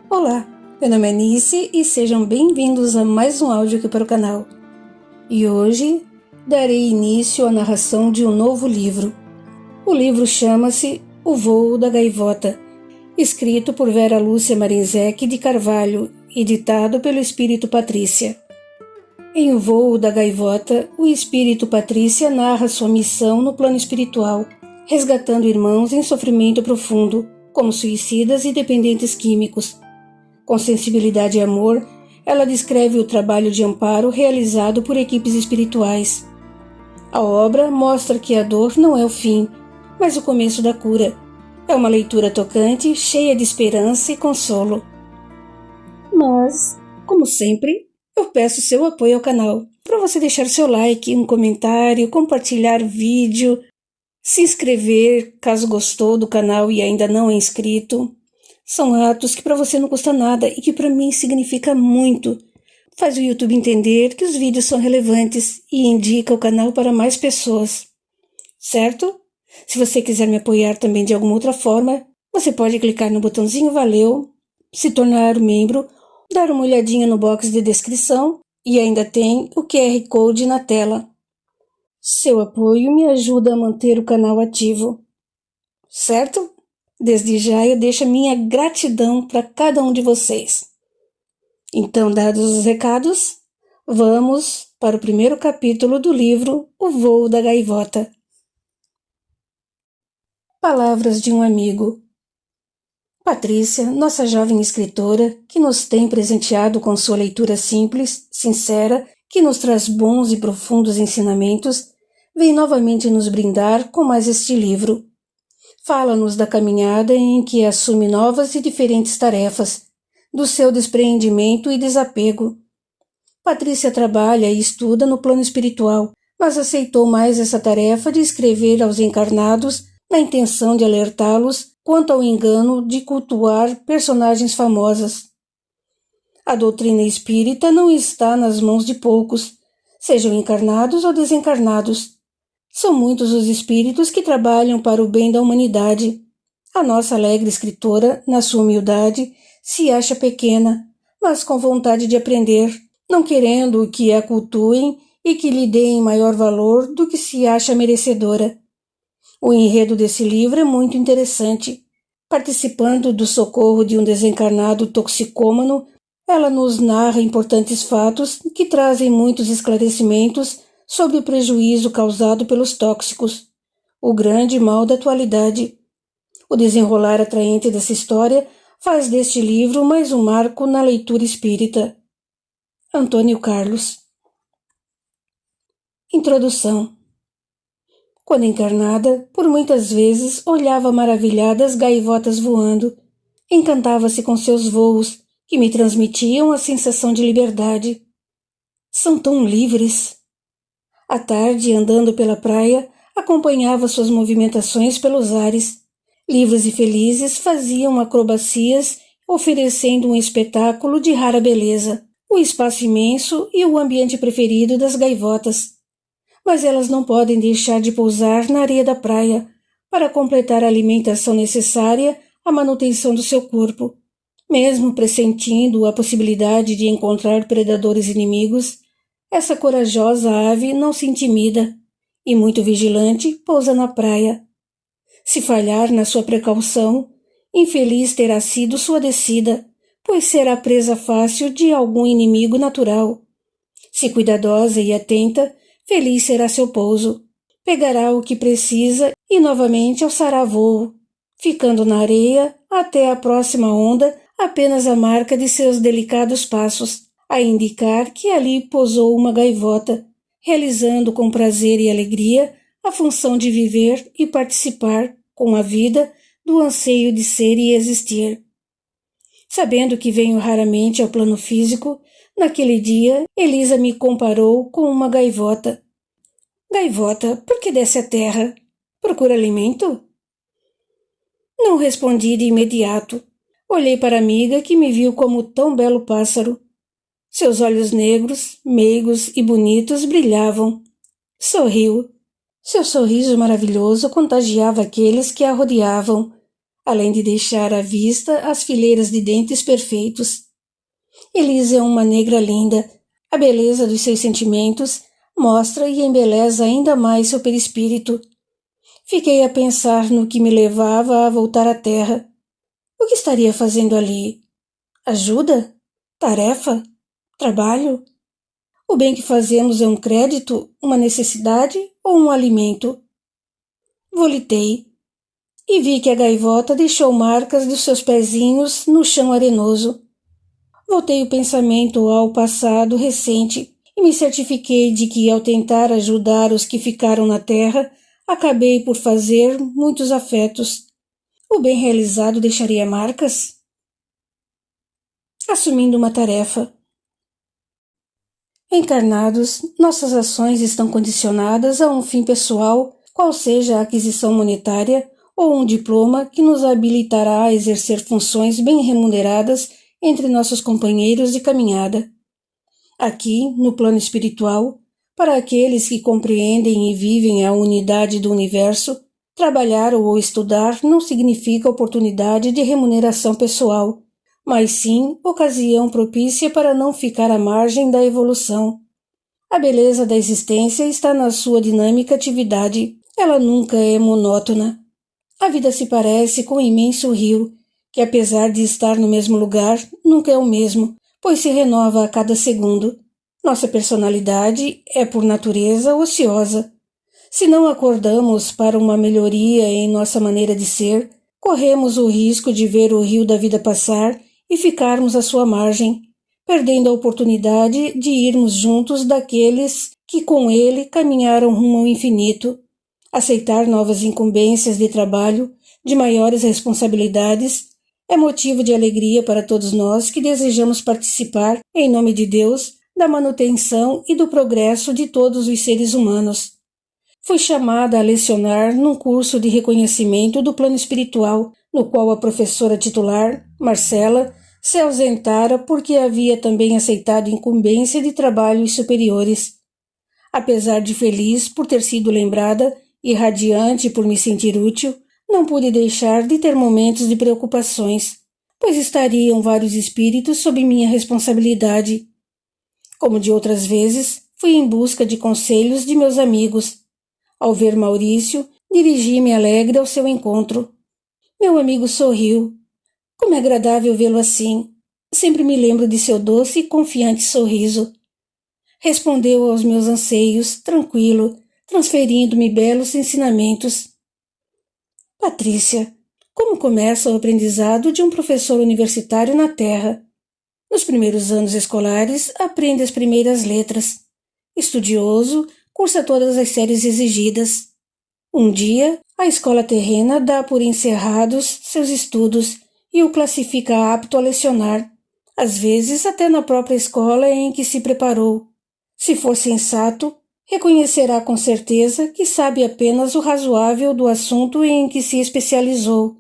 Olá, meu nome é Nice e sejam bem-vindos a mais um áudio aqui para o canal. E hoje darei início à narração de um novo livro. O livro chama-se O Voo da Gaivota, escrito por Vera Lúcia Marinzec de Carvalho e ditado pelo Espírito Patrícia. Em O Voo da Gaivota, o Espírito Patrícia narra sua missão no plano espiritual, resgatando irmãos em sofrimento profundo, como suicidas e dependentes químicos. Com sensibilidade e amor, ela descreve o trabalho de amparo realizado por equipes espirituais. A obra mostra que a dor não é o fim, mas o começo da cura. É uma leitura tocante, cheia de esperança e consolo. Mas, como sempre, eu peço seu apoio ao canal, para você deixar seu like, um comentário, compartilhar o vídeo, se inscrever caso gostou do canal e ainda não é inscrito. São atos que para você não custa nada e que para mim significa muito. Faz o YouTube entender que os vídeos são relevantes e indica o canal para mais pessoas. Certo? Se você quiser me apoiar também de alguma outra forma, você pode clicar no botãozinho Valeu, se tornar membro, dar uma olhadinha no box de descrição e ainda tem o QR Code na tela. Seu apoio me ajuda a manter o canal ativo. Certo? Desde já eu deixo a minha gratidão para cada um de vocês. Então, dados os recados, vamos para o primeiro capítulo do livro O Voo da Gaivota. Palavras de um amigo. Patrícia, nossa jovem escritora, que nos tem presenteado com sua leitura simples, sincera, que nos traz bons e profundos ensinamentos, vem novamente nos brindar com mais este livro. Fala-nos da caminhada em que assume novas e diferentes tarefas, do seu despreendimento e desapego. Patrícia trabalha e estuda no plano espiritual, mas aceitou mais essa tarefa de escrever aos encarnados na intenção de alertá-los quanto ao engano de cultuar personagens famosas. A doutrina espírita não está nas mãos de poucos, sejam encarnados ou desencarnados. São muitos os espíritos que trabalham para o bem da humanidade. A nossa alegre escritora, na sua humildade, se acha pequena, mas com vontade de aprender, não querendo que a cultuem e que lhe deem maior valor do que se acha merecedora. O enredo desse livro é muito interessante. Participando do socorro de um desencarnado toxicômano, ela nos narra importantes fatos que trazem muitos esclarecimentos sobre o prejuízo causado pelos tóxicos, o grande mal da atualidade. O desenrolar atraente dessa história faz deste livro mais um marco na leitura espírita. Antônio Carlos. Introdução. Quando encarnada, por muitas vezes olhava maravilhada as gaivotas voando, encantava-se com seus voos, que me transmitiam a sensação de liberdade. São tão livres! À tarde, andando pela praia, acompanhava suas movimentações pelos ares. Livres e felizes faziam acrobacias, oferecendo um espetáculo de rara beleza, o espaço imenso e o ambiente preferido das gaivotas. Mas elas não podem deixar de pousar na areia da praia para completar a alimentação necessária à manutenção do seu corpo. Mesmo pressentindo a possibilidade de encontrar predadores inimigos, essa corajosa ave não se intimida e, muito vigilante, pousa na praia. Se falhar na sua precaução, infeliz terá sido sua descida, pois será presa fácil de algum inimigo natural. Se cuidadosa e atenta, feliz será seu pouso. Pegará o que precisa e novamente alçará voo, ficando na areia até a próxima onda apenas a marca de seus delicados passos, a indicar que ali pousou uma gaivota, realizando com prazer e alegria a função de viver e participar, com a vida, do anseio de ser e existir. Sabendo que venho raramente ao plano físico, naquele dia Elisa me comparou com uma gaivota. Gaivota, por que desce à terra? Procura alimento? Não respondi de imediato. Olhei para a amiga que me viu como tão belo pássaro. Seus olhos negros, meigos e bonitos brilhavam. Sorriu. Seu sorriso maravilhoso contagiava aqueles que a rodeavam, além de deixar à vista as fileiras de dentes perfeitos. Elisa é uma negra linda. A beleza dos seus sentimentos mostra e embeleza ainda mais seu perispírito. Fiquei a pensar no que me levava a voltar à terra. O que estaria fazendo ali? Ajuda? Tarefa? Trabalho? O bem que fazemos é um crédito, uma necessidade ou um alimento? Volitei e vi que a gaivota deixou marcas dos seus pezinhos no chão arenoso. Voltei o pensamento ao passado recente e me certifiquei de que, ao tentar ajudar os que ficaram na terra, acabei por fazer muitos afetos. O bem realizado deixaria marcas? Assumindo uma tarefa. Encarnados, nossas ações estão condicionadas a um fim pessoal, qual seja a aquisição monetária ou um diploma que nos habilitará a exercer funções bem remuneradas entre nossos companheiros de caminhada. Aqui, no plano espiritual, para aqueles que compreendem e vivem a unidade do universo, trabalhar ou estudar não significa oportunidade de remuneração pessoal, mas sim ocasião propícia para não ficar à margem da evolução. A beleza da existência está na sua dinâmica atividade, ela nunca é monótona. A vida se parece com um imenso rio, que apesar de estar no mesmo lugar, nunca é o mesmo, pois se renova a cada segundo. Nossa personalidade é, por natureza, ociosa. Se não acordamos para uma melhoria em nossa maneira de ser, corremos o risco de ver o rio da vida passar e ficarmos à sua margem, perdendo a oportunidade de irmos juntos daqueles que com ele caminharam rumo ao infinito. Aceitar novas incumbências de trabalho, de maiores responsabilidades, é motivo de alegria para todos nós que desejamos participar, em nome de Deus, da manutenção e do progresso de todos os seres humanos. Fui chamada a lecionar num curso de reconhecimento do plano espiritual, no qual a professora titular, Marcela, se ausentara porque havia também aceitado incumbência de trabalhos superiores. Apesar de feliz por ter sido lembrada e radiante por me sentir útil, não pude deixar de ter momentos de preocupações, pois estariam vários espíritos sob minha responsabilidade. Como de outras vezes, fui em busca de conselhos de meus amigos. Ao ver Maurício, dirigi-me alegre ao seu encontro. Meu amigo sorriu. Como é agradável vê-lo assim. Sempre me lembro de seu doce e confiante sorriso. Respondeu aos meus anseios, tranquilo, transferindo-me belos ensinamentos. Patrícia, como começa o aprendizado de um professor universitário na Terra? Nos primeiros anos escolares, aprende as primeiras letras. Estudioso, cursa todas as séries exigidas. Um dia, a escola terrena dá por encerrados seus estudos e o classifica apto a lecionar, às vezes até na própria escola em que se preparou. Se for sensato, reconhecerá com certeza que sabe apenas o razoável do assunto em que se especializou,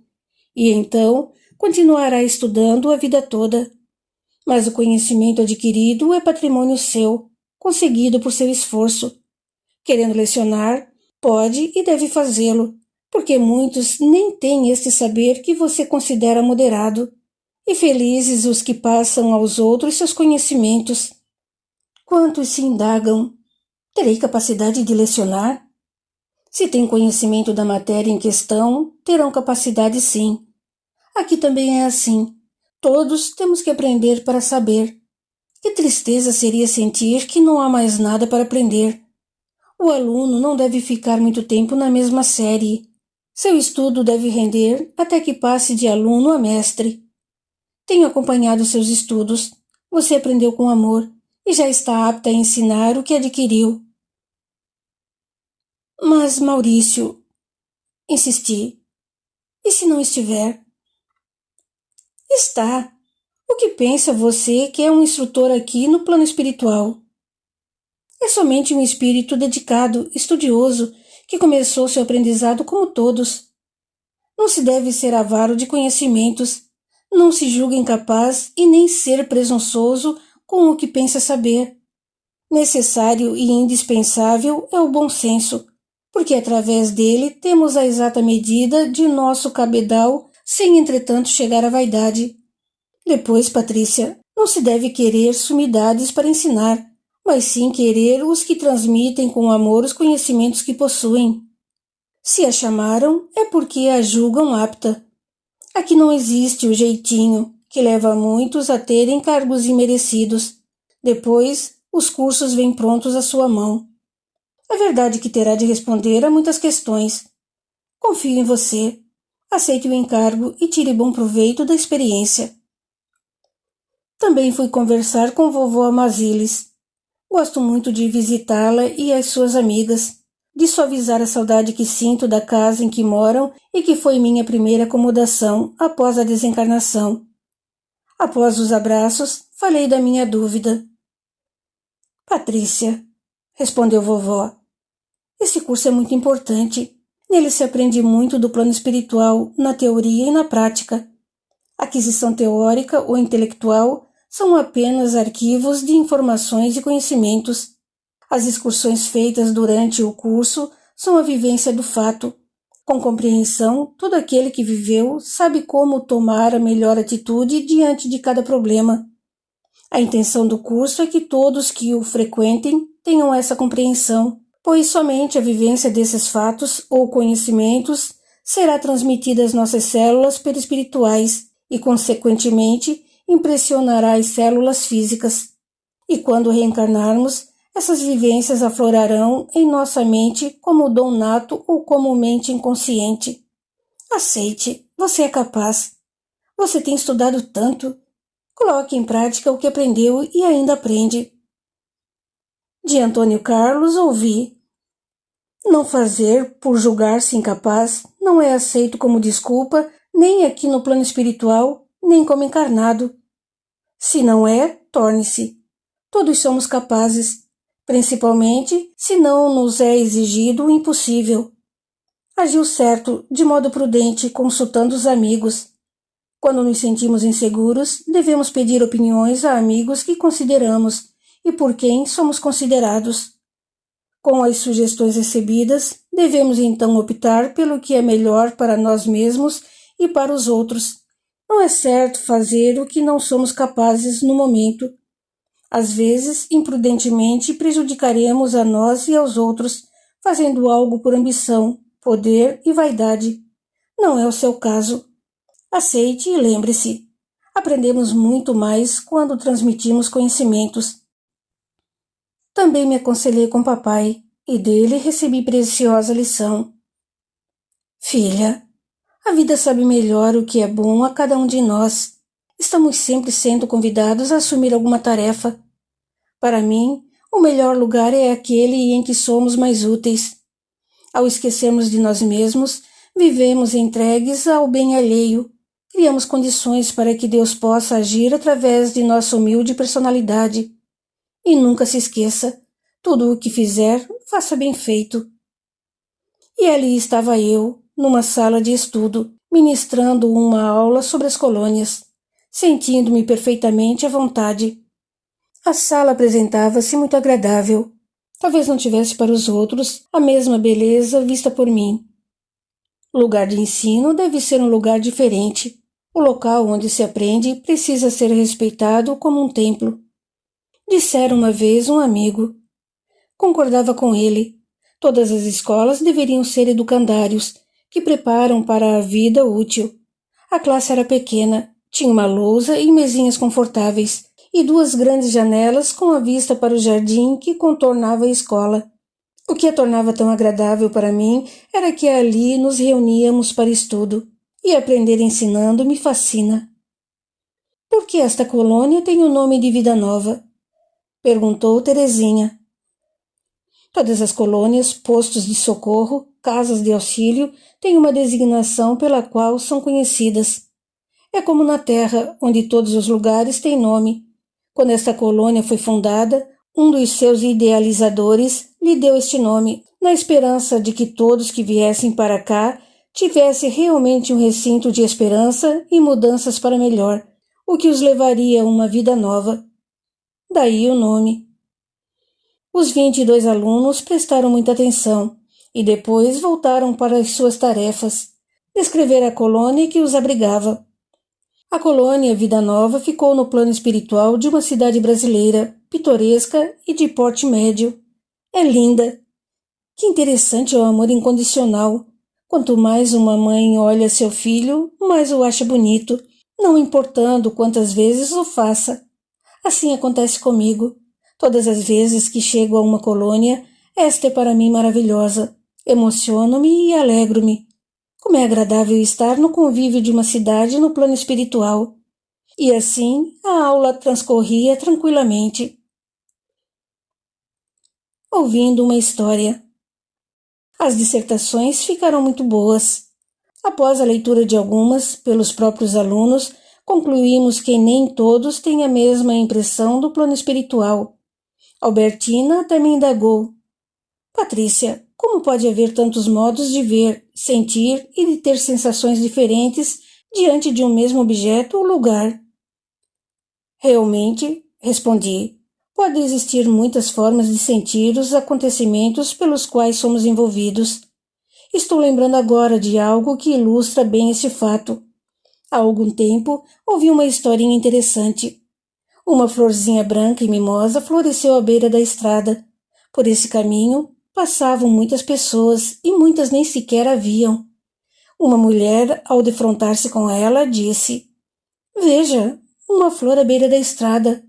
e então continuará estudando a vida toda. Mas o conhecimento adquirido é patrimônio seu, conseguido por seu esforço. Querendo lecionar, pode e deve fazê-lo, porque muitos nem têm este saber que você considera moderado, e felizes os que passam aos outros seus conhecimentos. Quantos se indagam: terei capacidade de lecionar? Se têm conhecimento da matéria em questão, terão capacidade sim. Aqui também é assim. Todos temos que aprender para saber. Que tristeza seria sentir que não há mais nada para aprender. O aluno não deve ficar muito tempo na mesma série. Seu estudo deve render até que passe de aluno a mestre. Tenho acompanhado seus estudos. Você aprendeu com amor e já está apta a ensinar o que adquiriu. Mas, Maurício, insisti, e se não estiver? Está. O que pensa você que é um instrutor aqui no plano espiritual? É somente um espírito dedicado, estudioso, que começou seu aprendizado como todos. Não se deve ser avaro de conhecimentos, não se julga incapaz e nem ser presunçoso com o que pensa saber. Necessário e indispensável é o bom senso, porque através dele temos a exata medida de nosso cabedal, sem entretanto chegar à vaidade. Depois, Patrícia, não se deve querer sumidades para ensinar, mas sim querer os que transmitem com amor os conhecimentos que possuem. Se a chamaram, é porque a julgam apta. Aqui não existe o jeitinho, que leva muitos a terem cargos imerecidos. Depois, os cursos vêm prontos à sua mão. É verdade que terá de responder a muitas questões. Confio em você. Aceite o encargo e tire bom proveito da experiência. Também fui conversar com vovó Amazilis. Gosto muito de visitá-la e as suas amigas, de suavizar a saudade que sinto da casa em que moram e que foi minha primeira acomodação após a desencarnação. Após os abraços, falei da minha dúvida. Patrícia, respondeu vovó, esse curso é muito importante. Nele se aprende muito do plano espiritual, na teoria e na prática. A aquisição teórica ou intelectual são apenas arquivos de informações e conhecimentos. As excursões feitas durante o curso são a vivência do fato. Com compreensão, todo aquele que viveu sabe como tomar a melhor atitude diante de cada problema. A intenção do curso é que todos que o frequentem tenham essa compreensão, pois somente a vivência desses fatos ou conhecimentos será transmitida às nossas células perispirituais e, consequentemente, impressionará as células físicas. E quando reencarnarmos, essas vivências aflorarão em nossa mente como dom nato ou como mente inconsciente. Aceite, você é capaz. Você tem estudado tanto. Coloque em prática o que aprendeu e ainda aprende. De Antônio Carlos ouvi: não fazer por julgar-se incapaz não é aceito como desculpa nem aqui no plano espiritual, nem como encarnado. Se não é, torne-se. Todos somos capazes, principalmente se não nos é exigido o impossível. Agiu certo, de modo prudente, consultando os amigos. Quando nos sentimos inseguros, devemos pedir opiniões a amigos que consideramos e por quem somos considerados. Com as sugestões recebidas, devemos então optar pelo que é melhor para nós mesmos e para os outros. Não é certo fazer o que não somos capazes no momento. Às vezes, imprudentemente, prejudicaremos a nós e aos outros, fazendo algo por ambição, poder e vaidade. Não é o seu caso. Aceite e lembre-se. Aprendemos muito mais quando transmitimos conhecimentos. Também me aconselhei com papai, e dele recebi preciosa lição. Filha, a vida sabe melhor o que é bom a cada um de nós. Estamos sempre sendo convidados a assumir alguma tarefa. Para mim, o melhor lugar é aquele em que somos mais úteis. Ao esquecermos de nós mesmos, vivemos entregues ao bem alheio. Criamos condições para que Deus possa agir através de nossa humilde personalidade. E nunca se esqueça, tudo o que fizer, faça bem feito. E ali estava eu, numa sala de estudo, ministrando uma aula sobre as colônias, sentindo-me perfeitamente à vontade. A sala apresentava-se muito agradável. Talvez não tivesse para os outros a mesma beleza vista por mim. Lugar de ensino deve ser um lugar diferente. O local onde se aprende precisa ser respeitado como um templo. Dissera uma vez um amigo. Concordava com ele. Todas as escolas deveriam ser educandários, que preparam para a vida útil. A classe era pequena, tinha uma lousa e mesinhas confortáveis, e 2 grandes janelas com a vista para o jardim que contornava a escola. O que a tornava tão agradável para mim era que ali nos reuníamos para estudo, e aprender ensinando me fascina. Por que esta colônia tem o nome de Vida Nova? Perguntou Terezinha. Todas as colônias, postos de socorro, casas de auxílio, têm uma designação pela qual são conhecidas. É como na Terra, onde todos os lugares têm nome. Quando esta colônia foi fundada, um dos seus idealizadores lhe deu este nome, na esperança de que todos que viessem para cá tivessem realmente um recinto de esperança e mudanças para melhor, o que os levaria a uma vida nova. daí o nome. Os 22 alunos prestaram muita atenção e depois voltaram para as suas tarefas, descrever a colônia que os abrigava. A colônia Vida Nova ficou no plano espiritual de uma cidade brasileira, pitoresca e de porte médio. É linda. Que interessante é o amor incondicional. Quanto mais uma mãe olha seu filho, mais o acha bonito, não importando quantas vezes o faça. Assim acontece comigo. Todas as vezes que chego a uma colônia, esta é para mim maravilhosa. Emociono-me e alegro-me. Como é agradável estar no convívio de uma cidade no plano espiritual. E assim a aula transcorria tranquilamente. Ouvindo uma história. As dissertações ficaram muito boas. Após a leitura de algumas, pelos próprios alunos, concluímos que nem todos têm a mesma impressão do plano espiritual. Albertina também indagou. Patrícia, como pode haver tantos modos de ver, sentir e de ter sensações diferentes diante de um mesmo objeto ou lugar? Realmente, respondi, pode existir muitas formas de sentir os acontecimentos pelos quais somos envolvidos. Estou lembrando agora de algo que ilustra bem este fato. Há algum tempo, ouvi uma historinha interessante. Uma florzinha branca e mimosa floresceu à beira da estrada. Por esse caminho, passavam muitas pessoas e muitas nem sequer a viam. Uma mulher, ao defrontar-se com ela, disse: Veja, uma flor à beira da estrada.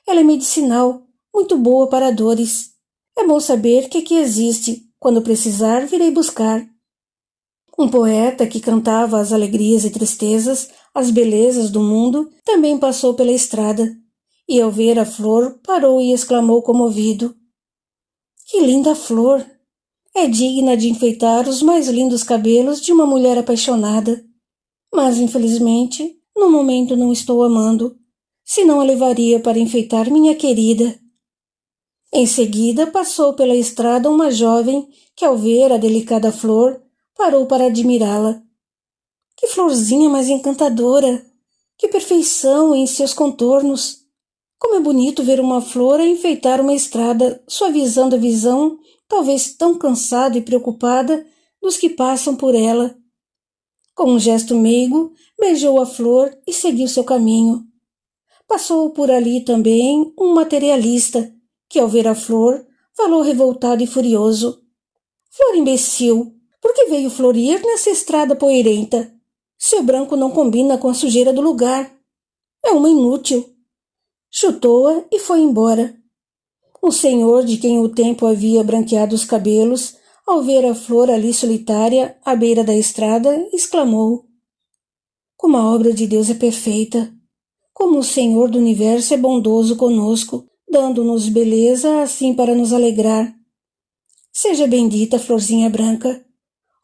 Ela é medicinal, muito boa para dores. É bom saber que aqui existe. Quando precisar, virei buscar. Um poeta que cantava as alegrias e tristezas, as belezas do mundo, também passou pela estrada. E ao ver a flor, parou e exclamou comovido: Que linda flor! É digna de enfeitar os mais lindos cabelos de uma mulher apaixonada. Mas, infelizmente, no momento não estou amando, senão a levaria para enfeitar minha querida. Em seguida, passou pela estrada uma jovem que, ao ver a delicada flor, parou para admirá-la. Que florzinha mais encantadora! Que perfeição em seus contornos! Como é bonito ver uma flor a enfeitar uma estrada, suavizando a visão, talvez tão cansada e preocupada, dos que passam por ela. Com um gesto meigo, beijou a flor e seguiu seu caminho. Passou por ali também um materialista, que ao ver a flor, falou revoltado e furioso. Flor imbecil, por que veio florir nessa estrada poeirenta? Seu branco não combina com a sujeira do lugar. É uma inútil. Chutou-a e foi embora. Um senhor de quem o tempo havia branqueado os cabelos, ao ver a flor ali solitária, à beira da estrada, exclamou: Como a obra de Deus é perfeita! Como o Senhor do Universo é bondoso conosco, dando-nos beleza assim para nos alegrar. Seja bendita, florzinha branca.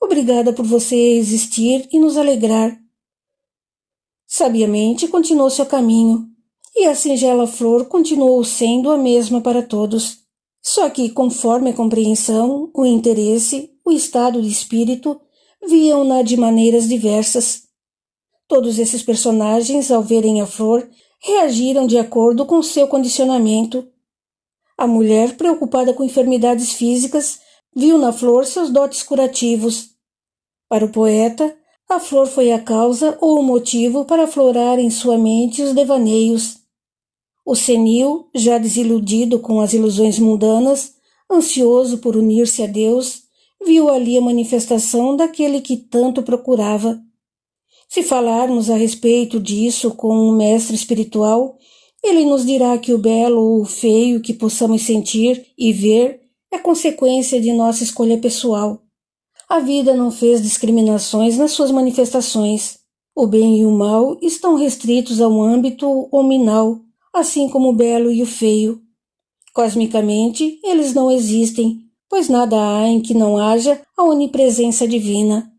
Obrigada por você existir e nos alegrar. Sabiamente continuou seu caminho, e a singela flor continuou sendo a mesma para todos, só que, conforme a compreensão, o interesse, o estado de espírito, viam-na de maneiras diversas. Todos esses personagens, ao verem a flor, reagiram de acordo com seu condicionamento. A mulher, preocupada com enfermidades físicas, viu na flor seus dotes curativos. Para o poeta, a flor foi a causa ou o motivo para aflorar em sua mente os devaneios. O senil, já desiludido com as ilusões mundanas, ansioso por unir-se a Deus, viu ali a manifestação daquele que tanto procurava. Se falarmos a respeito disso com um mestre espiritual, ele nos dirá que o belo ou o feio que possamos sentir e ver é consequência de nossa escolha pessoal. A vida não fez discriminações nas suas manifestações. O bem e o mal estão restritos ao âmbito hominal, assim como o belo e o feio. Cosmicamente, eles não existem, pois nada há em que não haja a onipresença divina.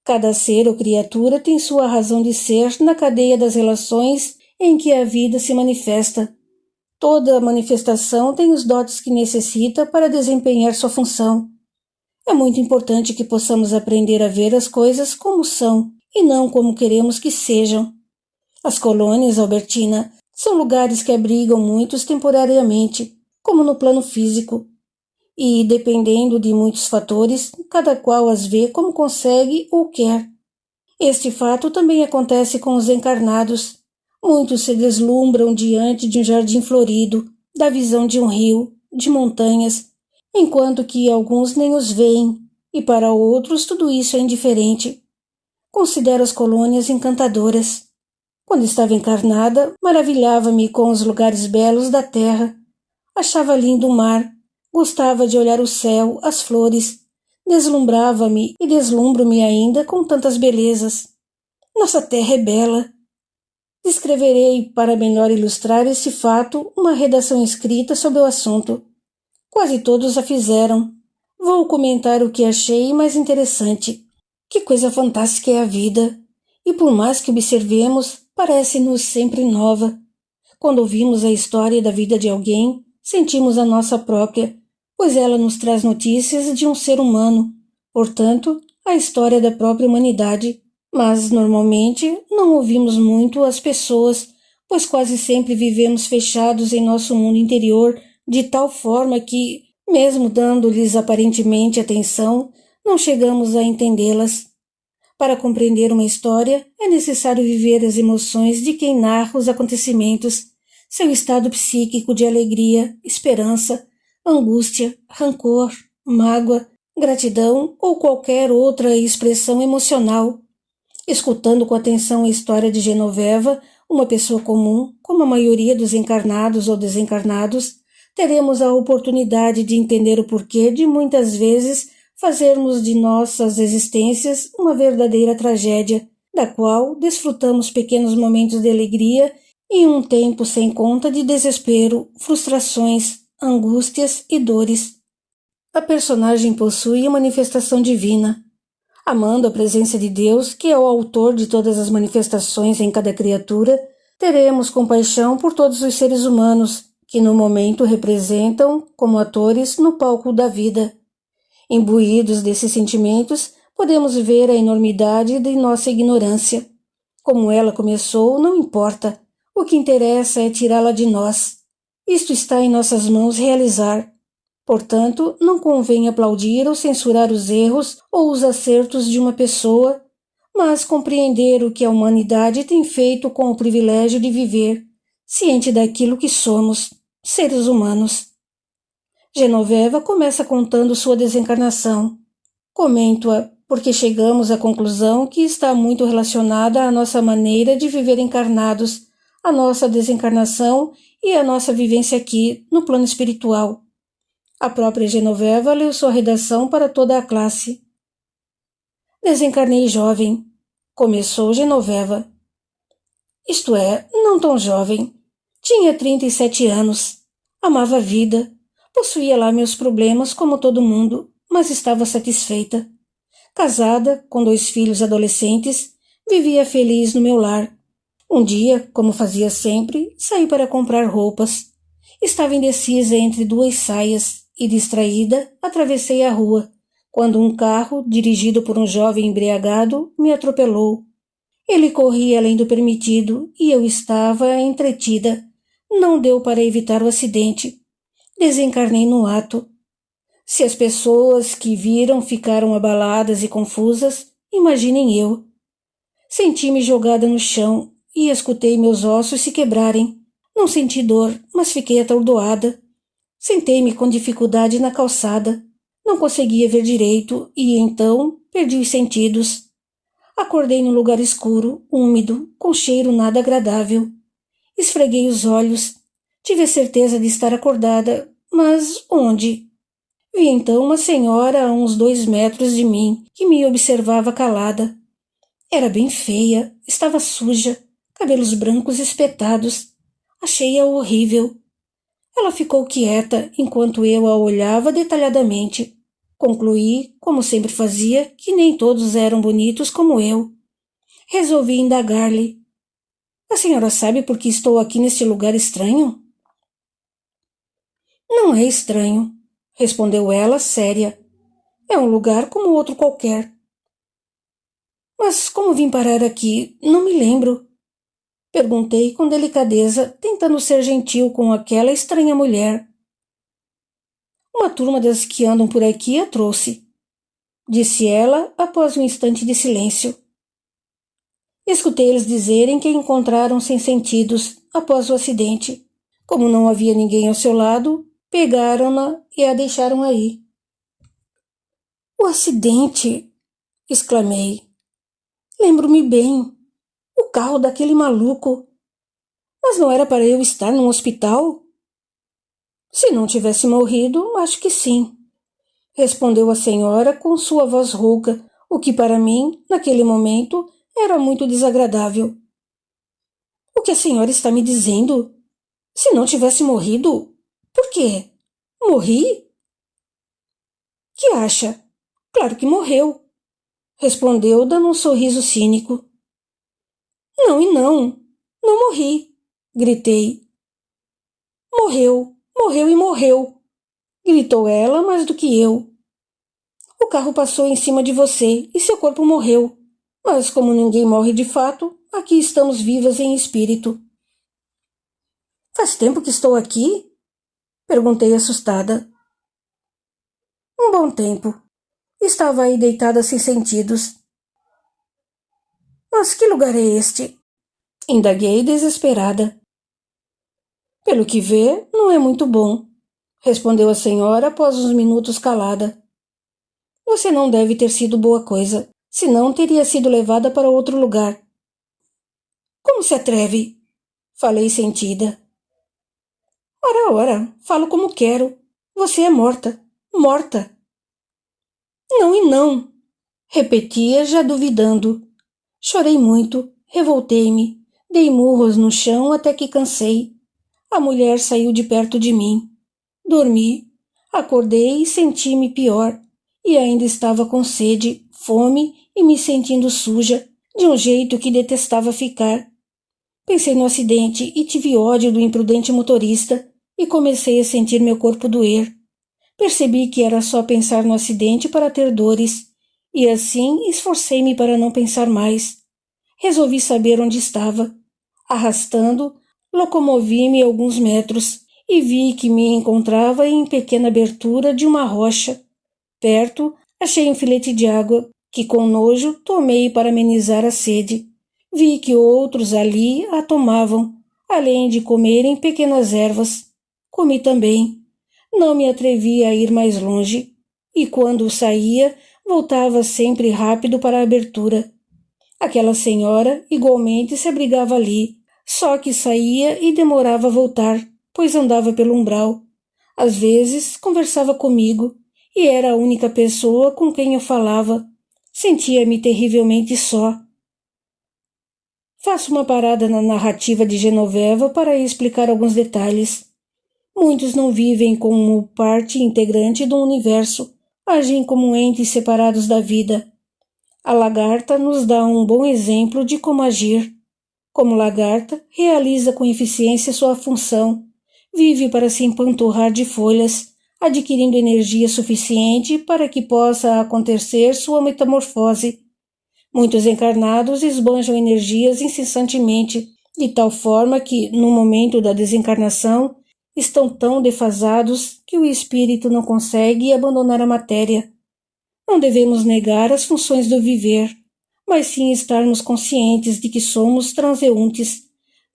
Cada ser ou criatura tem sua razão de ser na cadeia das relações em que a vida se manifesta. Toda manifestação tem os dotes que necessita para desempenhar sua função. É muito importante que possamos aprender a ver as coisas como são e não como queremos que sejam. As colônias, Albertina, São lugares que abrigam muitos temporariamente, como no plano físico, e, dependendo de muitos fatores, cada qual as vê como consegue ou quer. Este fato também acontece com os encarnados. Muitos se deslumbram diante de um jardim florido, da visão de um rio, de montanhas, enquanto que alguns nem os veem, e para outros tudo isso é indiferente. Considero as colônias encantadoras. Quando estava encarnada, maravilhava-me com os lugares belos da terra. Achava lindo o mar, gostava de olhar o céu, as flores. Deslumbrava-me e deslumbro-me ainda com tantas belezas. Nossa terra é bela. Descreverei, para melhor ilustrar esse fato, uma redação escrita sobre o assunto. Quase todos a fizeram. Vou comentar o que achei mais interessante. Que coisa fantástica é a vida! E por mais que observemos, parece-nos sempre nova. Quando ouvimos a história da vida de alguém, sentimos a nossa própria, pois ela nos traz notícias de um ser humano, portanto, a história da própria humanidade. Mas, normalmente, não ouvimos muito as pessoas, pois quase sempre vivemos fechados em nosso mundo interior, de tal forma que, mesmo dando-lhes aparentemente atenção, não chegamos a entendê-las. Para compreender uma história, é necessário viver as emoções de quem narra os acontecimentos, seu estado psíquico de alegria, esperança, angústia, rancor, mágoa, gratidão ou qualquer outra expressão emocional. Escutando com atenção a história de Genoveva, uma pessoa comum, como a maioria dos encarnados ou desencarnados, teremos a oportunidade de entender o porquê de muitas vezes fazermos de nossas existências uma verdadeira tragédia, da qual desfrutamos pequenos momentos de alegria e um tempo sem conta de desespero, frustrações, angústias e dores. A personagem possui a manifestação divina. Amando a presença de Deus, que é o autor de todas as manifestações em cada criatura, teremos compaixão por todos os seres humanos, que no momento representam como atores no palco da vida. Imbuídos desses sentimentos, podemos ver a enormidade de nossa ignorância. Como ela começou, não importa. O que interessa é tirá-la de nós. Isto está em nossas mãos realizar. Portanto, não convém aplaudir ou censurar os erros ou os acertos de uma pessoa, mas compreender o que a humanidade tem feito com o privilégio de viver, ciente daquilo que somos, seres humanos. Genoveva começa contando sua desencarnação. Comento-a porque chegamos à conclusão que está muito relacionada à nossa maneira de viver encarnados, à nossa desencarnação e à nossa vivência aqui, no plano espiritual. A própria Genoveva leu sua redação para toda a classe. Desencarnei jovem, começou Genoveva. Isto é, não tão jovem. Tinha 37 anos. Amava a vida. Possuía lá meus problemas como todo mundo, mas estava satisfeita. Casada, com 2 filhos adolescentes, vivia feliz no meu lar. Um dia, como fazia sempre, saí para comprar roupas. Estava indecisa entre 2 saias e, distraída, atravessei a rua, quando um carro, dirigido por um jovem embriagado, me atropelou. Ele corria além do permitido e eu estava entretida. Não deu para evitar o acidente. Desencarnei no ato. Se as pessoas que viram ficaram abaladas e confusas, imaginem eu. Senti-me jogada no chão e escutei meus ossos se quebrarem. Não senti dor, mas fiquei atordoada. Sentei-me com dificuldade na calçada. Não conseguia ver direito e, então, perdi os sentidos. Acordei num lugar escuro, úmido, com cheiro nada agradável. Esfreguei os olhos. Tive a certeza de estar acordada, mas onde? Vi então uma senhora a uns 2 metros de mim, que me observava calada. Era bem feia, estava suja, cabelos brancos espetados. Achei-a horrível. Ela ficou quieta enquanto eu a olhava detalhadamente. Concluí, como sempre fazia, que nem todos eram bonitos como eu. Resolvi indagar-lhe. A senhora sabe por que estou aqui neste lugar estranho? Não é estranho, respondeu ela, séria. É um lugar como outro qualquer. Mas como vim parar aqui, não me lembro. Perguntei com delicadeza, tentando ser gentil com aquela estranha mulher. Uma turma das que andam por aqui a trouxe, disse ela após um instante de silêncio. Escutei eles dizerem que a encontraram sem sentidos após o acidente. Como não havia ninguém ao seu lado, pegaram-na e a deixaram aí. O acidente! Exclamei. Lembro-me bem. O carro daquele maluco. Mas não era para eu estar num hospital? Se não tivesse morrido, acho que sim, respondeu a senhora com sua voz rouca, o que para mim, naquele momento, era muito desagradável. O que a senhora está me dizendo? Se não tivesse morrido? Por quê? Morri? Que acha? Claro que morreu, respondeu dando um sorriso cínico. Não e não. Não morri, gritei. Morreu e morreu, gritou ela mais do que eu. O carro passou em cima de você e seu corpo morreu. Mas como ninguém morre de fato, aqui estamos vivas em espírito. Faz tempo que estou aqui? Perguntei assustada. Um bom tempo. Estava aí deitada sem sentidos. Mas que lugar é este? Indaguei desesperada. Pelo que vê, não é muito bom, respondeu a senhora após uns minutos calada. Você não deve ter sido boa coisa, senão teria sido levada para outro lugar. Como se atreve? Falei sentida. Ora, falo como quero. Você é morta. Morta. Não e não, repetia já duvidando. Chorei muito, revoltei-me, dei murros no chão até que cansei. A mulher saiu de perto de mim. Dormi, acordei e senti-me pior, e ainda estava com sede, fome e me sentindo suja, de um jeito que detestava ficar. Pensei no acidente e tive ódio do imprudente motorista e comecei a sentir meu corpo doer. Percebi que era só pensar no acidente para ter dores, e assim esforcei-me para não pensar mais. Resolvi saber onde estava. Arrastando, locomovi-me alguns metros e vi que me encontrava em pequena abertura de uma rocha. Perto, achei um filete de água, que com nojo tomei para amenizar a sede. Vi que outros ali a tomavam, além de comerem pequenas ervas. Comi também. Não me atrevi a ir mais longe, e quando saía, voltava sempre rápido para a abertura. Aquela senhora igualmente se abrigava ali, só que saía e demorava a voltar, pois andava pelo umbral. Às vezes conversava comigo, e era a única pessoa com quem eu falava. Sentia-me terrivelmente só. Faço uma parada na narrativa de Genoveva para explicar alguns detalhes. Muitos não vivem como parte integrante do universo, agem como entes separados da vida. A lagarta nos dá um bom exemplo de como agir. Como lagarta, realiza com eficiência sua função, vive para se empanturrar de folhas, adquirindo energia suficiente para que possa acontecer sua metamorfose. Muitos encarnados esbanjam energias incessantemente, de tal forma que, no momento da desencarnação, estão tão defasados que o espírito não consegue abandonar a matéria. Não devemos negar as funções do viver, mas sim estarmos conscientes de que somos transeuntes,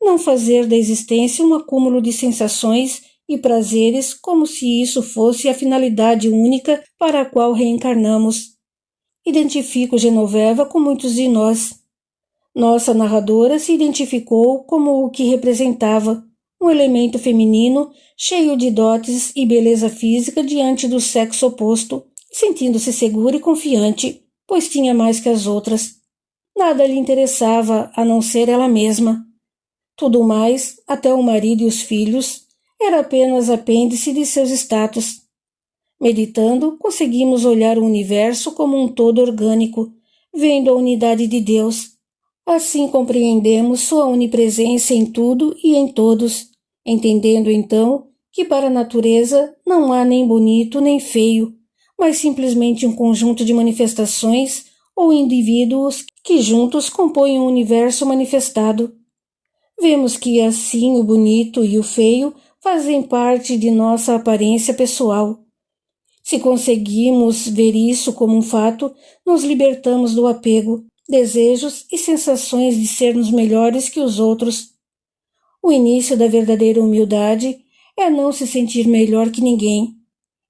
não fazer da existência um acúmulo de sensações e prazeres como se isso fosse a finalidade única para a qual reencarnamos. Identifico Genoveva com muitos de nós. Nossa narradora se identificou como o que representava, um elemento feminino cheio de dotes e beleza física diante do sexo oposto, sentindo-se segura e confiante, pois tinha mais que as outras. Nada lhe interessava a não ser ela mesma. Tudo mais, até o marido e os filhos, era apenas apêndice de seus status. Meditando, conseguimos olhar o universo como um todo orgânico, vendo a unidade de Deus. Assim compreendemos sua onipresença em tudo e em todos, entendendo então que para a natureza não há nem bonito nem feio, mas simplesmente um conjunto de manifestações ou indivíduos que juntos compõem um universo manifestado. Vemos que assim o bonito e o feio fazem parte de nossa aparência pessoal. Se conseguimos ver isso como um fato, nos libertamos do apego, desejos e sensações de sermos melhores que os outros. O início da verdadeira humildade é não se sentir melhor que ninguém.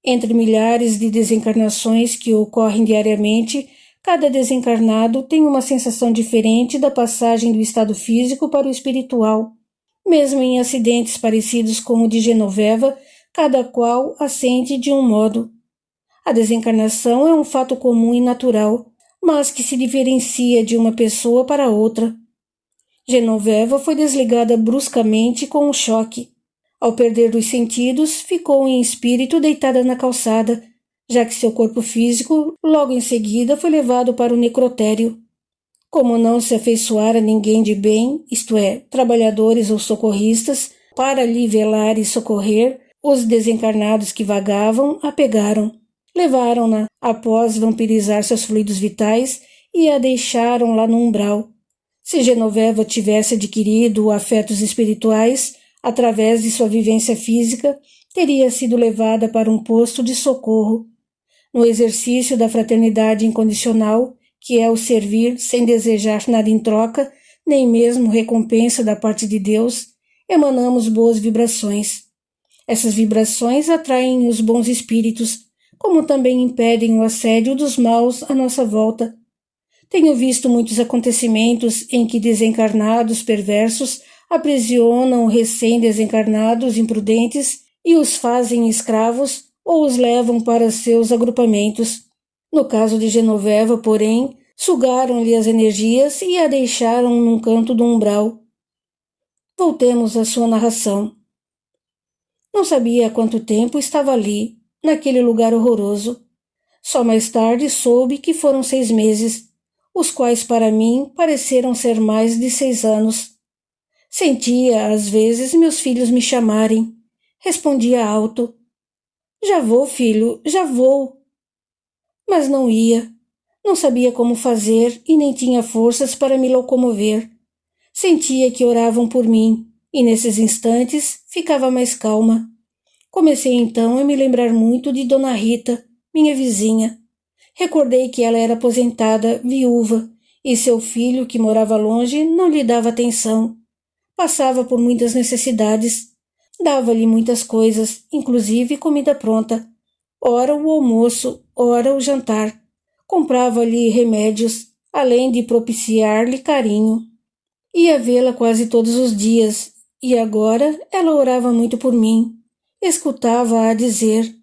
Entre milhares de desencarnações que ocorrem diariamente, cada desencarnado tem uma sensação diferente da passagem do estado físico para o espiritual. Mesmo em acidentes parecidos com o de Genoveva, cada qual a sente de um modo. A desencarnação é um fato comum e natural, mas que se diferencia de uma pessoa para outra. Genoveva foi desligada bruscamente com um choque. Ao perder os sentidos, ficou em espírito deitada na calçada, já que seu corpo físico, logo em seguida, foi levado para o necrotério. Como não se afeiçoara ninguém de bem, isto é, trabalhadores ou socorristas, para lhe velar e socorrer, os desencarnados que vagavam a pegaram. Levaram-na após vampirizar seus fluidos vitais e a deixaram lá no umbral. Se Genoveva tivesse adquirido afetos espirituais, através de sua vivência física, teria sido levada para um posto de socorro. No exercício da fraternidade incondicional, que é o servir sem desejar nada em troca, nem mesmo recompensa da parte de Deus, emanamos boas vibrações. Essas vibrações atraem os bons espíritos, como também impedem o assédio dos maus à nossa volta. Tenho visto muitos acontecimentos em que desencarnados perversos aprisionam recém-desencarnados imprudentes e os fazem escravos ou os levam para seus agrupamentos. No caso de Genoveva, porém, sugaram-lhe as energias e a deixaram num canto do umbral. Voltemos à sua narração. Não sabia há quanto tempo estava ali, naquele lugar horroroso. Só mais tarde soube que foram 6 meses, os quais para mim pareceram ser mais de 6 anos. Sentia, às vezes, meus filhos me chamarem. Respondia alto. Já vou, filho, já vou. Mas não ia. Não sabia como fazer e nem tinha forças para me locomover. Sentia que oravam por mim, e nesses instantes ficava mais calma. Comecei então a me lembrar muito de Dona Rita, minha vizinha. Recordei que ela era aposentada, viúva, e seu filho, que morava longe, não lhe dava atenção. Passava por muitas necessidades. Dava-lhe muitas coisas, inclusive comida pronta. Ora o almoço, ora o jantar. Comprava-lhe remédios, além de propiciar-lhe carinho. Ia vê-la quase todos os dias, e agora ela orava muito por mim. Escutava-a dizer: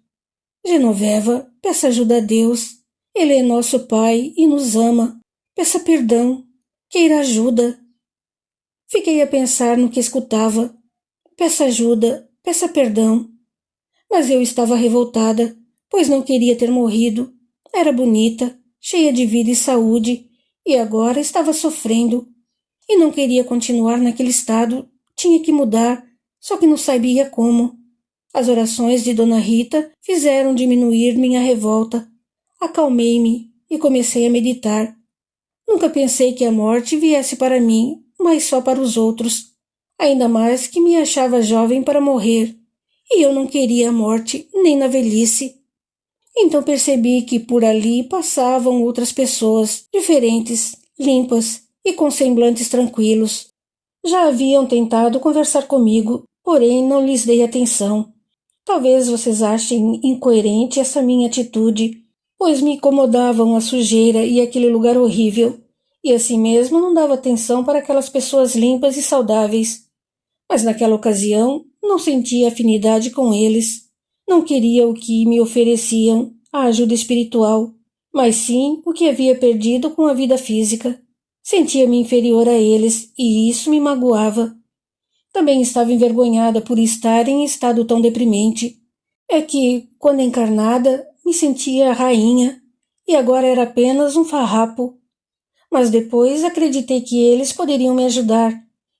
Genoveva, peça ajuda a Deus. Ele é nosso Pai e nos ama. Peça perdão. Queira ajuda. Fiquei a pensar no que escutava. Peça ajuda, peça perdão. Mas eu estava revoltada, pois não queria ter morrido. Era bonita, cheia de vida e saúde, e agora estava sofrendo. E não queria continuar naquele estado. Tinha que mudar, só que não sabia como. As orações de Dona Rita fizeram diminuir minha revolta. Acalmei-me e comecei a meditar. Nunca pensei que a morte viesse para mim, mas só para os outros. Ainda mais que me achava jovem para morrer, e eu não queria a morte, nem na velhice. Então percebi que por ali passavam outras pessoas, diferentes, limpas e com semblantes tranquilos. Já haviam tentado conversar comigo, porém não lhes dei atenção. Talvez vocês achem incoerente essa minha atitude, pois me incomodavam a sujeira e aquele lugar horrível, e assim mesmo não dava atenção para aquelas pessoas limpas e saudáveis. Mas naquela ocasião não sentia afinidade com eles. Não queria o que me ofereciam, a ajuda espiritual, mas sim o que havia perdido com a vida física. Sentia-me inferior a eles e isso me magoava. Também estava envergonhada por estar em estado tão deprimente. É que, quando encarnada, me sentia rainha, e agora era apenas um farrapo. Mas depois acreditei que eles poderiam me ajudar,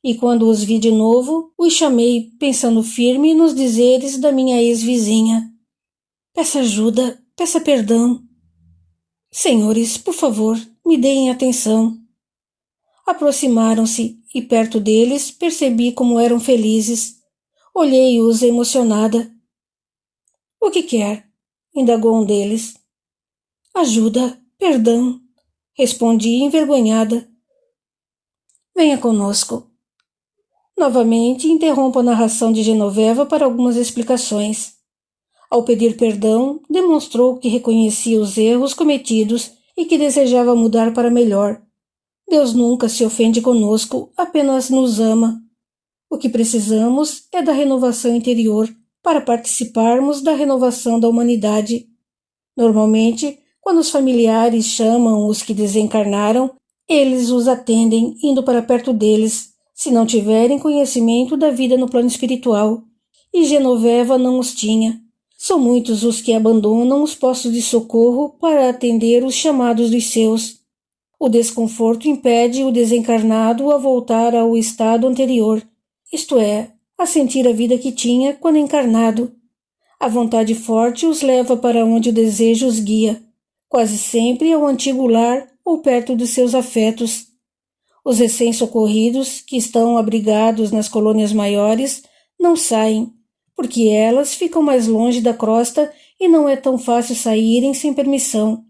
e quando os vi de novo, os chamei, pensando firme nos dizeres da minha ex-vizinha. Peça ajuda, peça perdão. Senhores, por favor, me deem atenção. Aproximaram-se e perto deles percebi como eram felizes. Olhei-os emocionada. O que quer? Indagou um deles. Ajuda, perdão, respondi envergonhada. Venha conosco. Novamente interrompo a narração de Genoveva para algumas explicações. Ao pedir perdão, demonstrou que reconhecia os erros cometidos e que desejava mudar para melhor. Deus nunca se ofende conosco, apenas nos ama. O que precisamos é da renovação interior para participarmos da renovação da humanidade. Normalmente, quando os familiares chamam os que desencarnaram, eles os atendem indo para perto deles, se não tiverem conhecimento da vida no plano espiritual. E Genoveva não os tinha. São muitos os que abandonam os postos de socorro para atender os chamados dos seus. O desconforto impede o desencarnado a voltar ao estado anterior, isto é, a sentir a vida que tinha quando encarnado. A vontade forte os leva para onde o desejo os guia, quase sempre ao antigo lar ou perto dos seus afetos. Os recém-socorridos, que estão abrigados nas colônias maiores, não saem, porque elas ficam mais longe da crosta e não é tão fácil saírem sem permissão.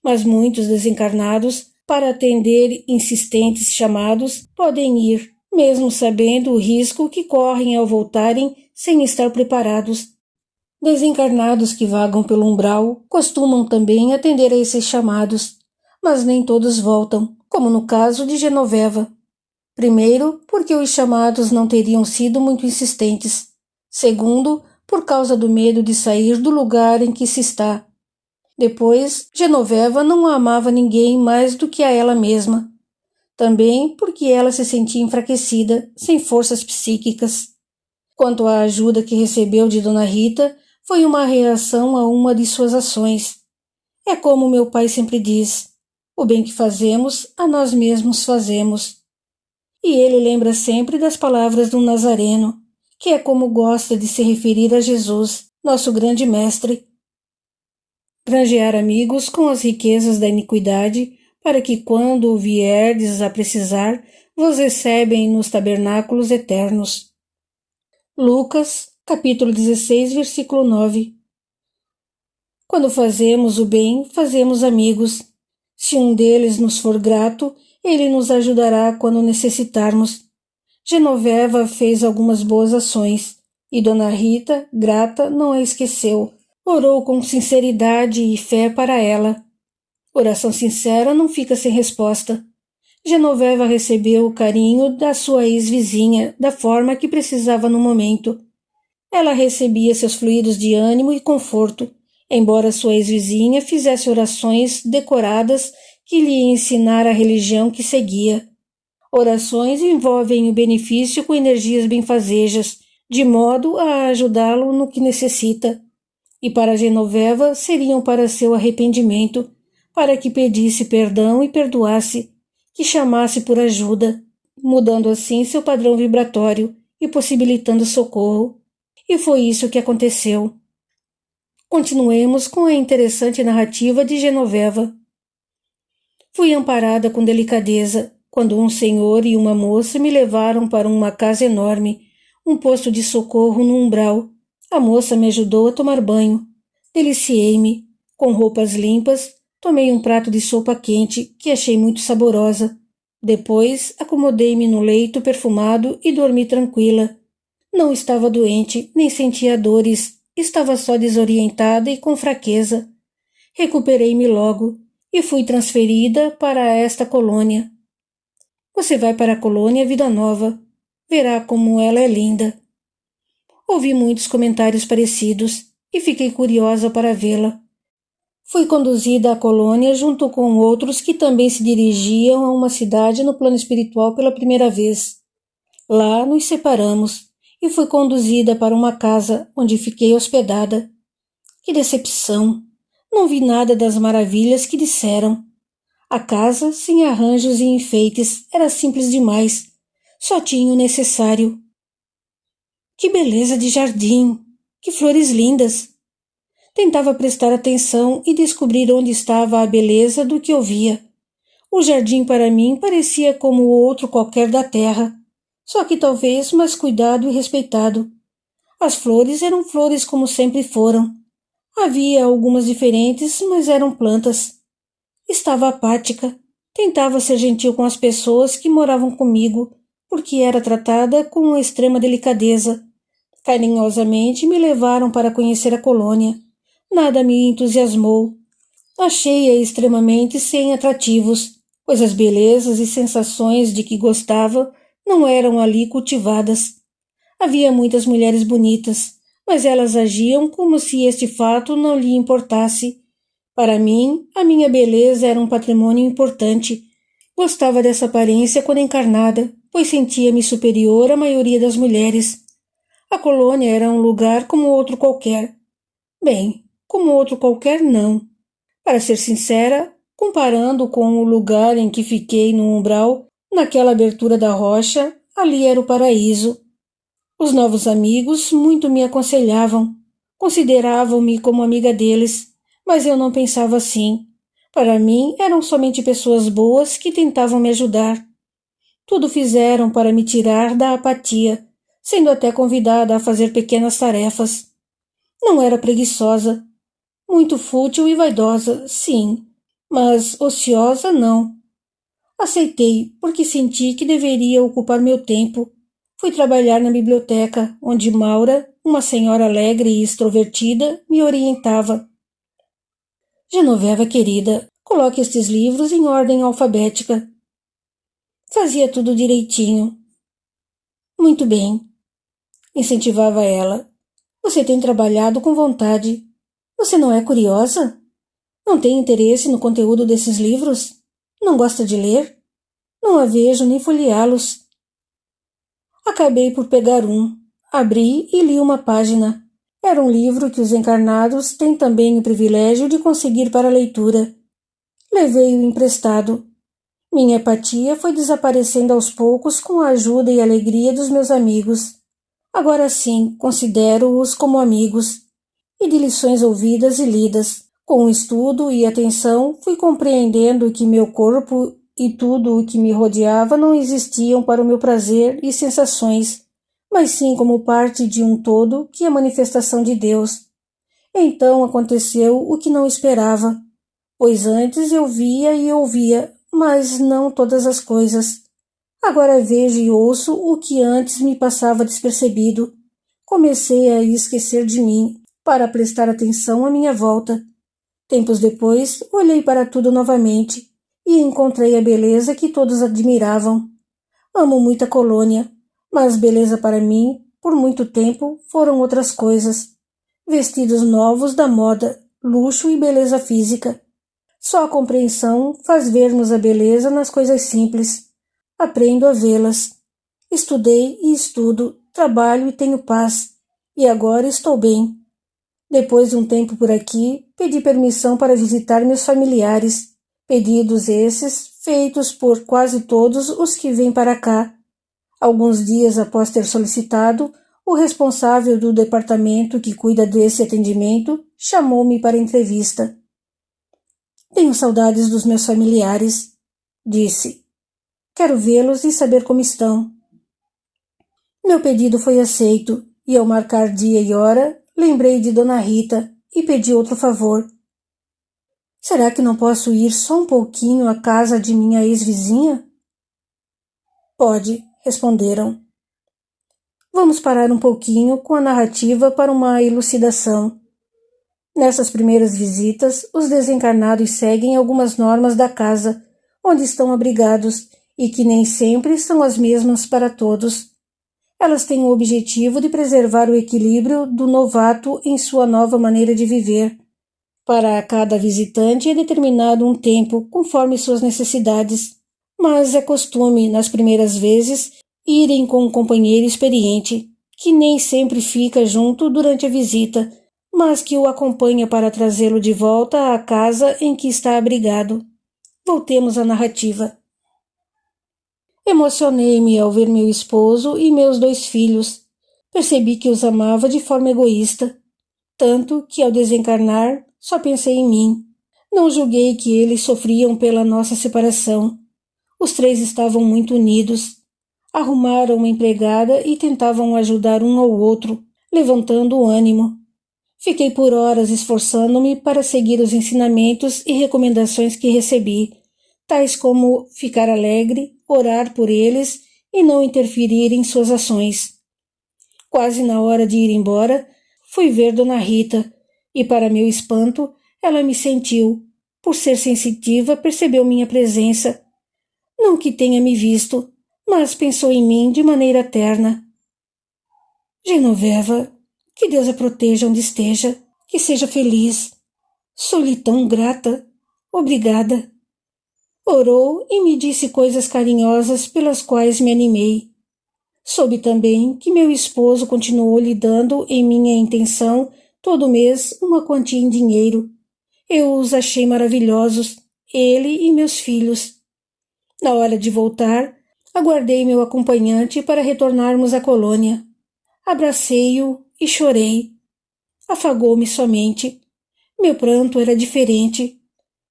Mas muitos desencarnados, para atender insistentes chamados, podem ir, mesmo sabendo o risco que correm ao voltarem sem estar preparados. Desencarnados que vagam pelo umbral costumam também atender a esses chamados, mas nem todos voltam, como no caso de Genoveva. Primeiro, porque os chamados não teriam sido muito insistentes. Segundo, por causa do medo de sair do lugar em que se está. Depois, Genoveva não amava ninguém mais do que a ela mesma. Também porque ela se sentia enfraquecida, sem forças psíquicas. Quanto à ajuda que recebeu de Dona Rita, foi uma reação a uma de suas ações. É como meu pai sempre diz, o bem que fazemos, a nós mesmos fazemos. E ele lembra sempre das palavras do Nazareno, que é como gosta de se referir a Jesus, nosso grande mestre. Granjear amigos com as riquezas da iniquidade, para que quando vierdes a precisar, vos recebem nos tabernáculos eternos. Lucas, capítulo 16, versículo 9. Quando fazemos o bem, fazemos amigos. Se um deles nos for grato, ele nos ajudará quando necessitarmos. Genoveva fez algumas boas ações, e Dona Rita, grata, não a esqueceu. Orou com sinceridade e fé para ela. Oração sincera não fica sem resposta. Genoveva recebeu o carinho da sua ex-vizinha da forma que precisava no momento. Ela recebia seus fluidos de ânimo e conforto, embora sua ex-vizinha fizesse orações decoradas que lhe ensinara a religião que seguia. Orações envolvem o benefício com energias benfazejas, de modo a ajudá-lo no que necessita. E para Genoveva seriam para seu arrependimento, para que pedisse perdão e perdoasse, que chamasse por ajuda, mudando assim seu padrão vibratório e possibilitando socorro. E foi isso que aconteceu. Continuemos com a interessante narrativa de Genoveva. Fui amparada com delicadeza, quando um senhor e uma moça me levaram para uma casa enorme, um posto de socorro no umbral. A moça me ajudou a tomar banho. Deliciei-me. Com roupas limpas, tomei um prato de sopa quente, que achei muito saborosa. Depois, acomodei-me no leito perfumado e dormi tranquila. Não estava doente, nem sentia dores. Estava só desorientada e com fraqueza. Recuperei-me logo e fui transferida para esta colônia. Você vai para a colônia Vida Nova. Verá como ela é linda. Ouvi muitos comentários parecidos e fiquei curiosa para vê-la. Fui conduzida à colônia junto com outros que também se dirigiam a uma cidade no plano espiritual pela primeira vez. Lá nos separamos e fui conduzida para uma casa onde fiquei hospedada. Que decepção! Não vi nada das maravilhas que disseram. A casa, sem arranjos e enfeites, era simples demais. Só tinha o necessário. Que beleza de jardim! Que flores lindas! Tentava prestar atenção e descobrir onde estava a beleza do que ouvia. O jardim para mim parecia como outro qualquer da terra, só que talvez mais cuidado e respeitado. As flores eram flores como sempre foram. Havia algumas diferentes, mas eram plantas. Estava apática. Tentava ser gentil com as pessoas que moravam comigo, porque era tratada com extrema delicadeza. Carinhosamente me levaram para conhecer a colônia. Nada me entusiasmou. Achei-a extremamente sem atrativos, pois as belezas e sensações de que gostava não eram ali cultivadas. Havia muitas mulheres bonitas, mas elas agiam como se este fato não lhe importasse. Para mim, a minha beleza era um patrimônio importante. Gostava dessa aparência quando encarnada, pois sentia-me superior à maioria das mulheres. A colônia era um lugar como outro qualquer. Bem, como outro qualquer não. Para ser sincera, comparando com o lugar em que fiquei no umbral, naquela abertura da rocha, ali era o paraíso. Os novos amigos muito me aconselhavam, consideravam-me como amiga deles, mas eu não pensava assim. Para mim, eram somente pessoas boas que tentavam me ajudar. Tudo fizeram para me tirar da apatia, sendo até convidada a fazer pequenas tarefas. Não era preguiçosa, muito fútil e vaidosa, sim, mas ociosa não. Aceitei, porque senti que deveria ocupar meu tempo. Fui trabalhar na biblioteca, onde Maura, uma senhora alegre e extrovertida, me orientava. Genoveva querida, coloque estes livros em ordem alfabética. Fazia tudo direitinho. Muito bem, incentivava ela. Você tem trabalhado com vontade. Você não é curiosa? Não tem interesse no conteúdo desses livros? Não gosta de ler? Não a vejo nem folheá-los. Acabei por pegar um. Abri e li uma página. Era um livro que os encarnados têm também o privilégio de conseguir para a leitura. Levei-o emprestado. Minha apatia foi desaparecendo aos poucos com a ajuda e alegria dos meus amigos. Agora sim, considero-os como amigos. E de lições ouvidas e lidas, com estudo e atenção, fui compreendendo que meu corpo e tudo o que me rodeava não existiam para o meu prazer e sensações, mas sim como parte de um todo que é a manifestação de Deus. Então aconteceu o que não esperava, pois antes eu via e ouvia, mas não todas as coisas. Agora vejo e ouço o que antes me passava despercebido. Comecei a esquecer de mim, para prestar atenção à minha volta. Tempos depois, olhei para tudo novamente e encontrei a beleza que todos admiravam. Amo muito a colônia, mas beleza para mim, por muito tempo, foram outras coisas. Vestidos novos da moda, luxo e beleza física. Só a compreensão faz vermos a beleza nas coisas simples. Aprendo a vê-las. Estudei e estudo, trabalho e tenho paz. E agora estou bem. Depois de um tempo por aqui, pedi permissão para visitar meus familiares, pedidos esses feitos por quase todos os que vêm para cá. Alguns dias após ter solicitado, o responsável do departamento que cuida desse atendimento chamou-me para entrevista. Tenho saudades dos meus familiares, disse. Quero vê-los e saber como estão. Meu pedido foi aceito, e ao marcar dia e hora, lembrei de Dona Rita e pedi outro favor. Será que não posso ir só um pouquinho à casa de minha ex-vizinha? Pode, responderam. Vamos parar um pouquinho com a narrativa para uma elucidação. Nessas primeiras visitas, os desencarnados seguem algumas normas da casa, onde estão abrigados, e que nem sempre são as mesmas para todos. Elas têm o objetivo de preservar o equilíbrio do novato em sua nova maneira de viver. Para cada visitante é determinado um tempo, conforme suas necessidades, mas é costume, nas primeiras vezes, irem com um companheiro experiente, que nem sempre fica junto durante a visita, mas que o acompanha para trazê-lo de volta à casa em que está abrigado. Voltemos à narrativa. Emocionei-me ao ver meu esposo e meus 2 filhos. Percebi que os amava de forma egoísta, tanto que ao desencarnar só pensei em mim. Não julguei que eles sofriam pela nossa separação. Os três estavam muito unidos. Arrumaram uma empregada e tentavam ajudar um ao outro, levantando o ânimo. Fiquei por horas esforçando-me para seguir os ensinamentos e recomendações que recebi, tais como ficar alegre, orar por eles e não interferir em suas ações. Quase na hora de ir embora, fui ver Dona Rita e, para meu espanto, ela me sentiu. Por ser sensitiva, percebeu minha presença. Não que tenha me visto, mas pensou em mim de maneira terna. Genoveva, que Deus a proteja onde esteja, que seja feliz. Sou-lhe tão grata. Obrigada. Orou e me disse coisas carinhosas pelas quais me animei. Soube também que meu esposo continuou lhe dando em minha intenção todo mês uma quantia em dinheiro. Eu os achei maravilhosos, ele e meus filhos. Na hora de voltar, aguardei meu acompanhante para retornarmos à colônia. Abracei-o e chorei. Afagou-me somente. Meu pranto era diferente.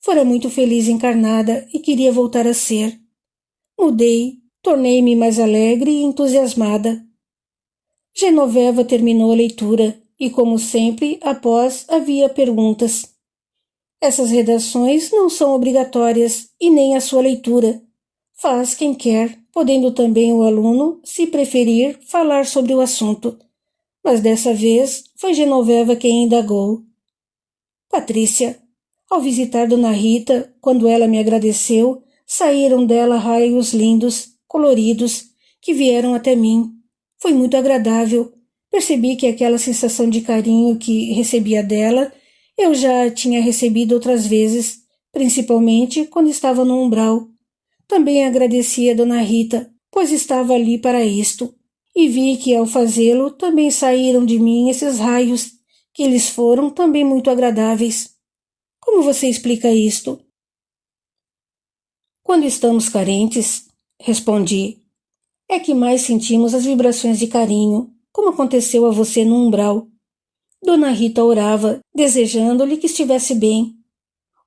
Fora muito feliz encarnada e queria voltar a ser. Mudei, tornei-me mais alegre e entusiasmada. Genoveva terminou a leitura e, como sempre, após havia perguntas. Essas redações não são obrigatórias e nem a sua leitura. Faz quem quer, podendo também o aluno, se preferir, falar sobre o assunto. Mas dessa vez foi Genoveva quem indagou. Patrícia, ao visitar Dona Rita, quando ela me agradeceu, saíram dela raios lindos, coloridos, que vieram até mim. Foi muito agradável. Percebi que aquela sensação de carinho que recebia dela, eu já tinha recebido outras vezes, principalmente quando estava no umbral. Também agradeci a Dona Rita, pois estava ali para isto, e vi que ao fazê-lo também saíram de mim esses raios, que lhes foram também muito agradáveis. Como você explica isto? Quando estamos carentes, respondi, é que mais sentimos as vibrações de carinho, como aconteceu a você no umbral. Dona Rita orava, desejando-lhe que estivesse bem.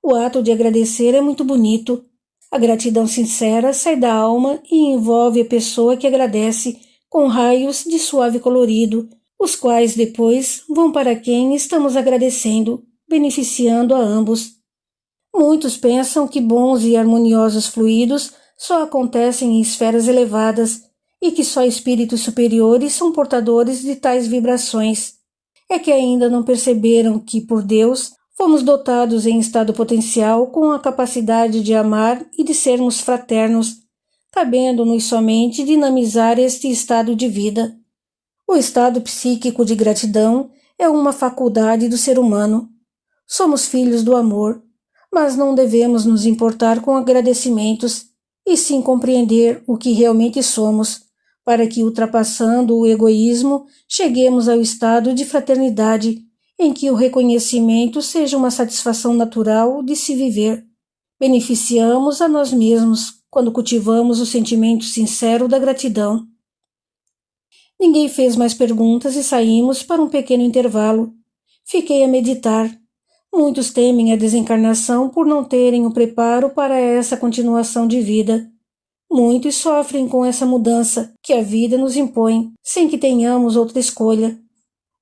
O ato de agradecer é muito bonito. A gratidão sincera sai da alma e envolve a pessoa que agradece com raios de suave colorido, os quais depois vão para quem estamos agradecendo, beneficiando a ambos. Muitos pensam que bons e harmoniosos fluidos só acontecem em esferas elevadas e que só espíritos superiores são portadores de tais vibrações. É que ainda não perceberam que, por Deus, fomos dotados em estado potencial com a capacidade de amar e de sermos fraternos, cabendo-nos somente dinamizar este estado de vida. O estado psíquico de gratidão é uma faculdade do ser humano. Somos filhos do amor, mas não devemos nos importar com agradecimentos, e sim compreender o que realmente somos, para que, ultrapassando o egoísmo, cheguemos ao estado de fraternidade, em que o reconhecimento seja uma satisfação natural de se viver. Beneficiamos a nós mesmos quando cultivamos o sentimento sincero da gratidão. Ninguém fez mais perguntas e saímos para um pequeno intervalo. Fiquei a meditar. Muitos temem a desencarnação por não terem o preparo para essa continuação de vida. Muitos sofrem com essa mudança que a vida nos impõe, sem que tenhamos outra escolha.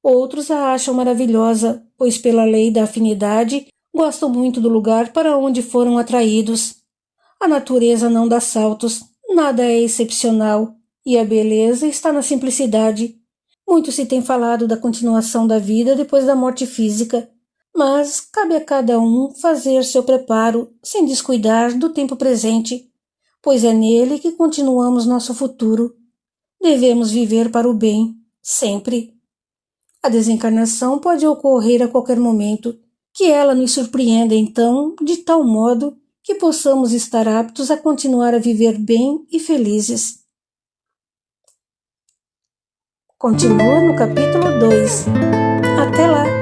Outros a acham maravilhosa, pois pela lei da afinidade gostam muito do lugar para onde foram atraídos. A natureza não dá saltos, nada é excepcional, e a beleza está na simplicidade. Muito se tem falado da continuação da vida depois da morte física, mas cabe a cada um fazer seu preparo sem descuidar do tempo presente, pois é nele que continuamos nosso futuro. Devemos viver para o bem, sempre. A desencarnação pode ocorrer a qualquer momento, que ela nos surpreenda então de tal modo que possamos estar aptos a continuar a viver bem e felizes. Continua no capítulo 2. Até lá!